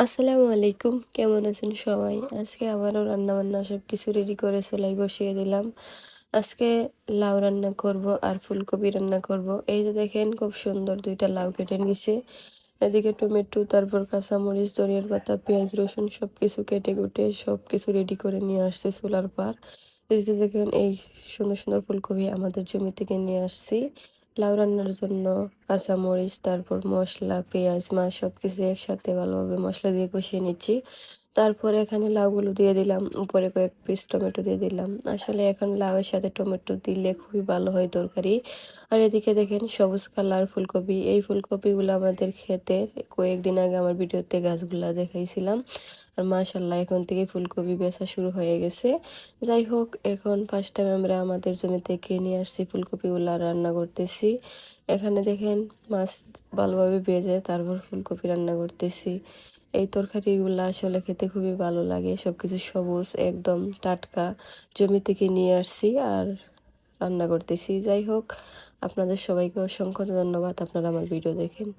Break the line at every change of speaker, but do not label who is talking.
আসসালামু আলাইকুম, কেমন আছেন সবাই? আজকে আবারও রান্নাবান্না সবকিছু রেডি করে চুলায় বসিয়ে দিলাম। আজকে লাউ রান্না করব আর ফুলকপি রান্না করব। এই যে দেখেন খুব সুন্দর ২টা লাউ কেটে নিছি। এদিকে টমেটো, তারপর কাঁচামরিচ, ধনিয়ার পাতা, পেঁয়াজ, রসুন সবকিছু কেটে কুটে সবকিছু রেডি করে নিয়ে আসছি চুলার পার। এই যে দেখেন এই সুন্দর সুন্দর ফুলকপি আমাদের জমি থেকে নিয়ে আসছি। লাউ রান্নার জন্য কাঁচামরিচ, তারপর মসলা, পেঁয়াজ, মাছ সবকিছু একসাথে ভালোভাবে মসলা দিয়ে কষিয়ে নিচ্ছি। তারপরে এখানে লাউগুলো দিয়ে দিলাম, উপরে কয়েক পিস টমেটো দিয়ে দিলাম। আসলে এখন লাউয়ের সাথে টমেটো দিলে খুবই ভালো হয় তরকারি। আর এদিকে দেখেন সবুজ কালার ফুলকপি, এই ফুলকপিগুলো আমাদের ক্ষেতের। কয়েকদিন আগে আমার ভিডিওতে গাছগুলা দেখাইছিলাম। আর মাশাআল্লাহ এখন থেকে ফুলকপি বেচা শুরু হয়ে গেছে। যাই হোক, এখন ফার্স্ট টাইম আমরা আমাদের জমি থেকে নিয়ে আসছি ফুলকপিগুলো রান্না করতেছি। এখানে দেখেন মাছ ভালোভাবে ভেজে তারপর ফুলকপি রান্না করতেছি। এই তরকারিগুলো আসলে খেতে খুবই ভালো লাগে, সবকিছু সবুজ একদম টাটকা, জমি থেকে নিয়ে আসছি আর রান্না করতেছি। যাই হোক, আপনাদের সবাইকে অসংখ্য ধন্যবাদ, আপনারা আমার ভিডিও দেখেন।